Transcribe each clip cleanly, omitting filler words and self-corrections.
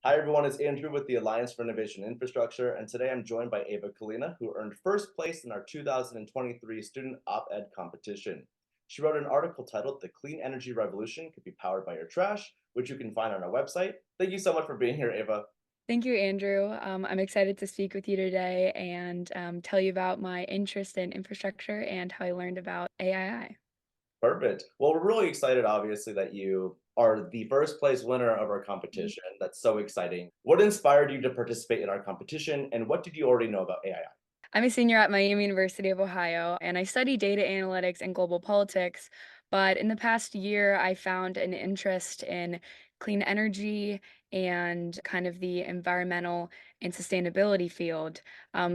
Hi, everyone. It's Andrew with the Alliance for Innovation Infrastructure, and today I'm joined by Ava Kalina, who earned first place in our 2023 Student OpEd competition. She wrote an article titled The Clean Energy Revolution Could Be Powered by Your Trash, which you can find on our website. Thank you so much for being here, Ava. Thank you, Andrew. I'm excited to speak with you today and tell you about my interest in infrastructure and how I learned about AI. Perfect. Well, we're really excited, obviously, that you are the first place winner of our Mhm. competition. That's so exciting. What inspired you to participate in our competition, and what did you already know about AI? I'm a senior at Miami University of Ohio, and I study data analytics and global politics. But in the past year, I found an interest in clean energy and kind of the environmental and sustainability field.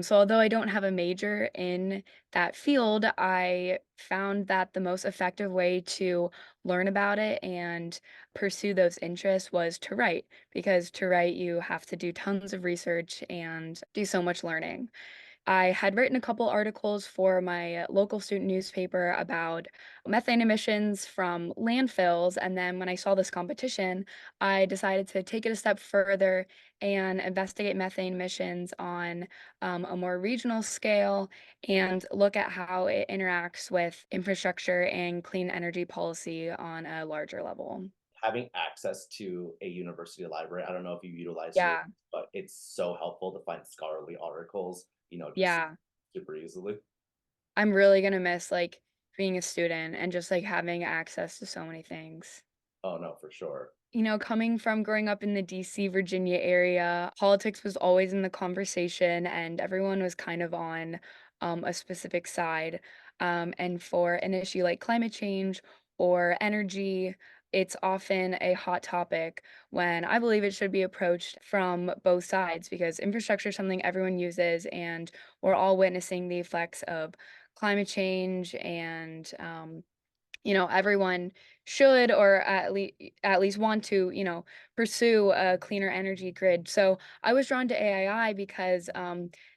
So, although I don't have a major in that field, I found that the most effective way to learn about it and pursue those interests was to write, because to write, you have to do tons of research and do so much learning. I had written a couple articles for my local student newspaper about methane emissions from landfills. And then when I saw this competition, I decided to take it a step further and investigate methane emissions on a more regional scale and look at how it interacts with infrastructure and clean energy policy on a larger level. Having access to a university library. I don't know if you utilize yours, Yeah, but it's so helpful to find scholarly articles, just yeah. super easily. I'm really gonna miss being a student and just having access to so many things. Oh no, for sure. Coming from growing up in the DC, Virginia area, politics was always in the conversation and everyone was kind of on a specific side. And for an issue like climate change or energy, it's often a hot topic when I believe it should be approached from both sides because infrastructure is something everyone uses and we're all witnessing the effects of climate change and everyone should or at least want to, pursue a cleaner energy grid. So I was drawn to AII because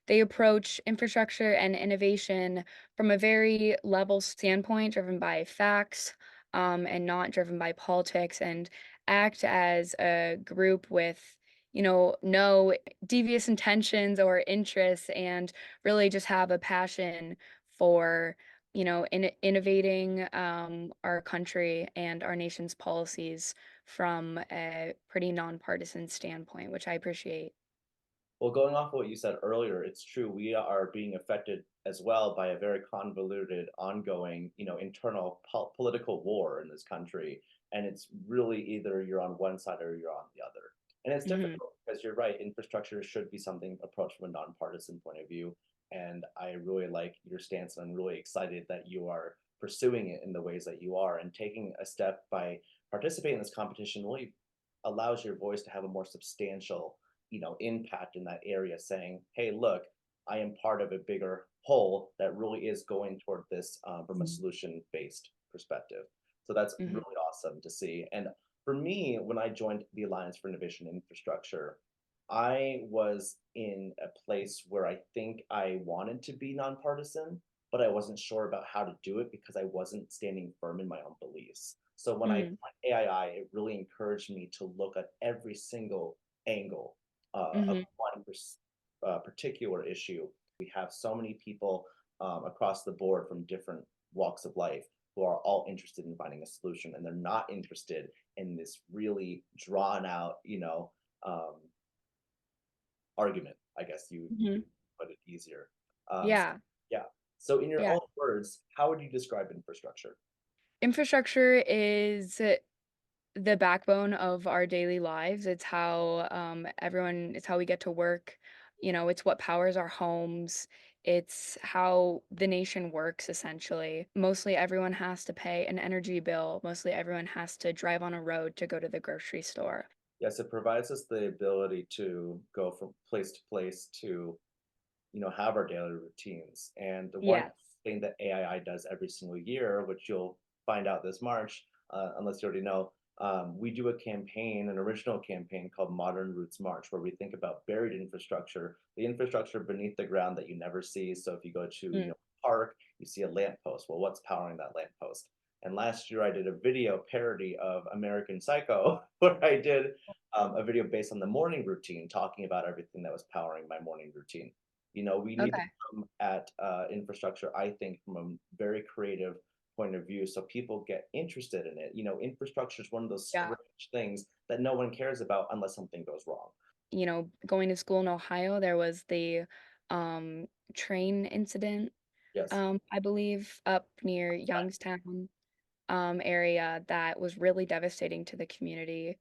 they approach infrastructure and innovation from a very level standpoint, driven by facts and not driven by politics, and act as a group with no devious intentions or interests and really just have a passion for innovating our country and our nation's policies from a pretty nonpartisan standpoint, which I appreciate. Well, going off of what you said earlier, it's true. We are being affected as well by a very convoluted, ongoing, internal political war in this country. And it's really either you're on one side or you're on the other. And it's Mhm, difficult because you're right. Infrastructure should be something approached from a nonpartisan point of view. And I really like your stance, and I'm really excited that you are pursuing it in the ways that you are, and taking a step by participating in this competition really allows your voice to have a more substantial impact in that area, saying, hey, look, I am part of a bigger whole that really is going toward this from a mhm, solution based perspective. So that's mhm, really awesome to see. And for me, when I joined the Alliance for Innovation Infrastructure, I was in a place where I think I wanted to be nonpartisan, but I wasn't sure about how to do it because I wasn't standing firm in my own beliefs. So when I mhm, joined AII, it really encouraged me to look at every single angle of mhm. one particular issue. We have so many people across the board from different walks of life who are all interested in finding a solution, and they're not interested in this really drawn out, um, argument. I guess you Mhm. could put it easier. So, Yeah, yeah. So, in your yeah. own words, how would you describe infrastructure? Infrastructure is the backbone of our daily lives. It's how it's how we get to work. It's what powers our homes. It's how the nation works essentially. Mostly everyone has to pay an energy bill. Mostly everyone has to drive on a road to go to the grocery store. Yes, it provides us the ability to go from place to place to have our daily routines. And the one Yes. thing that AII does every single year, which you'll find out this March, unless you already know, we do a campaign, an original campaign called Modern Roots March, where we think about buried infrastructure, the infrastructure beneath the ground that you never see. So if you go to, Mm. a park, you see a lamppost. Well, what's powering that lamppost? And last year I did a video parody of American Psycho, where I did a video based on the morning routine, talking about everything that was powering my morning routine. We need to Okay. come at infrastructure, I think, from a very creative point of view, so people get interested in it. Infrastructure is one of those Yeah. strange things that no one cares about unless something goes wrong. Going to school in Ohio, there was the um, train incident, Yes. I believe, up near Youngstown area that was really devastating to the community.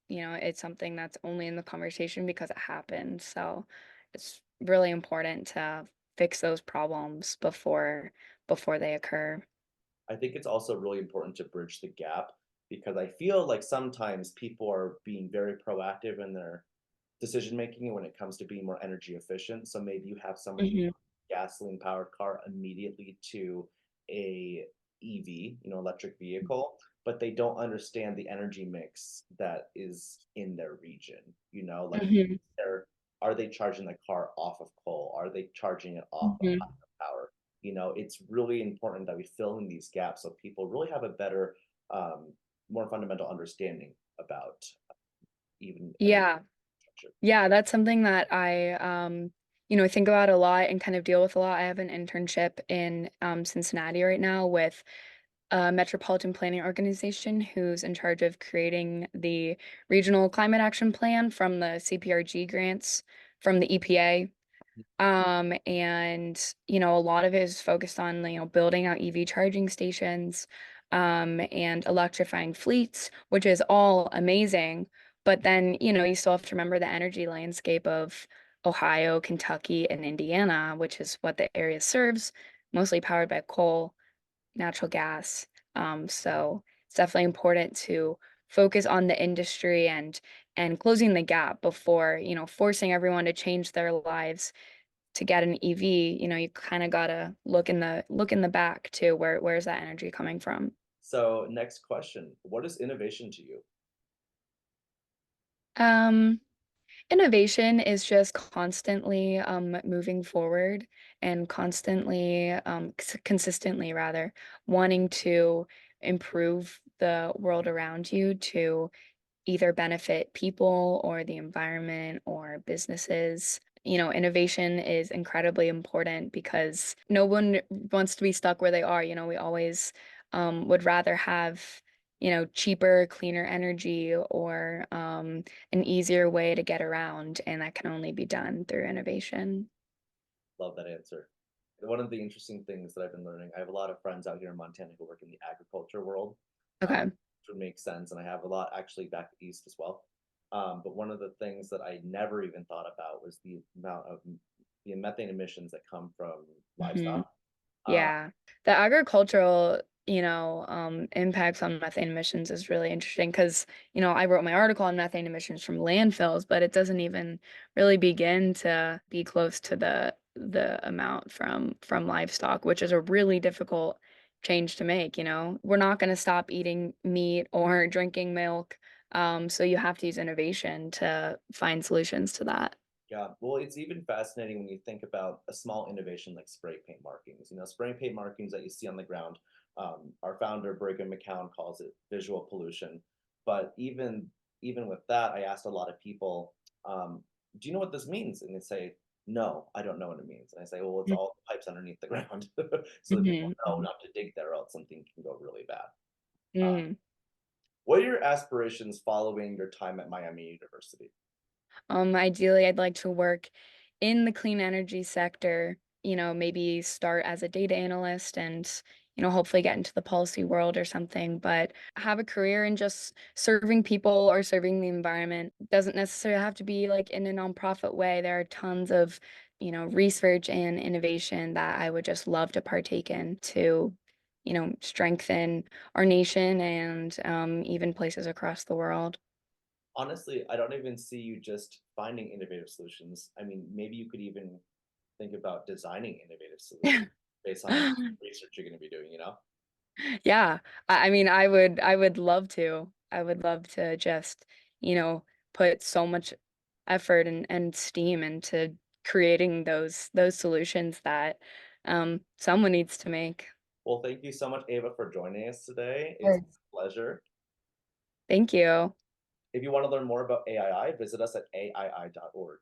It's something that's only in the conversation because it happened. So it's really important to fix those problems before they occur. I think it's also really important to bridge the gap because I feel like sometimes people are being very proactive in their decision making when it comes to being more energy efficient. So maybe you have somebody Mhm, gasoline powered car immediately to a EV, electric vehicle, but they don't understand the energy mix that is in their region. Like mhm, they're are they charging the car off of coal? Are they charging it off of mhm. hydropower? It's really important that we fill in these gaps so people really have a better, um, more fundamental understanding about even energy Yeah. structure. Yeah, that's something that I think about a lot and kind of deal with a lot. I have an internship in Cincinnati right now with a metropolitan planning organization who's in charge of creating the regional climate action plan from the CPRG grants from the EPA. And a lot of it is focused on, building out EV charging stations, and electrifying fleets, which is all amazing. But then, you still have to remember the energy landscape of Ohio, Kentucky, and Indiana, which is what the area serves, mostly powered by coal, natural gas. So it's definitely important to focus on the industry and closing the gap before, forcing everyone to change their lives to get an EV. You kind of gotta look in the back too. Where's that energy coming from? So, next question. What is innovation to you? Um, Innovation is just constantly moving forward and constantly consistently rather wanting to improve the world around you to either benefit people or the environment or businesses. Innovation is incredibly important because no one wants to be stuck where they are. We always would rather have, cheaper, cleaner energy or an easier way to get around, and that can only be done through innovation. Love that answer. One of the interesting things that I've been learning, I have a lot of friends out here in Montana who work in the agriculture world, Okay. which would make sense. And I have a lot actually back east as well. But one of the things that I never even thought about was the amount of the methane emissions that come from Mhm. livestock. Uh, Yeah. The agricultural, impacts on methane emissions is really interesting because, I wrote my article on methane emissions from landfills, but it doesn't even really begin to be close to the amount from livestock, which is a really difficult change to make. We're not going to stop eating meat or drinking milk. So you have to use innovation to find solutions to that. Yeah, well, it's even fascinating when you think about a small innovation like spray paint markings. Spray paint markings that you see on the ground. Our founder Brigham McCown calls it visual pollution. But even with that, I asked a lot of people, "Do you know what this means?" And they say, "No, I don't know what it means." And I say, "Well, it's all the pipes underneath the ground, so that people know Mm-hmm. not to dig there, or else something can go really bad." Uh, Hmm. what are your aspirations following your time at Miami University? Ideally, I'd like to work in the clean energy sector, maybe start as a data analyst and, hopefully get into the policy world or something, but have a career in just serving people or serving the environment. Doesn't necessarily have to be like in a nonprofit way. There are tons of, research and innovation that I would just love to partake in to, strengthen our nation and even places across the world. Honestly, I don't even see you just finding innovative solutions. I mean, maybe you could even think about designing innovative solutions based on research you're going to be doing? Yeah. I mean, I would love to. I would love to just, put so much effort and steam into creating those solutions that someone needs to make. Well, thank you so much, Ava, for joining us today. It's Sure. a pleasure. Thank you. If you want to learn more about AII, visit us at aii.org.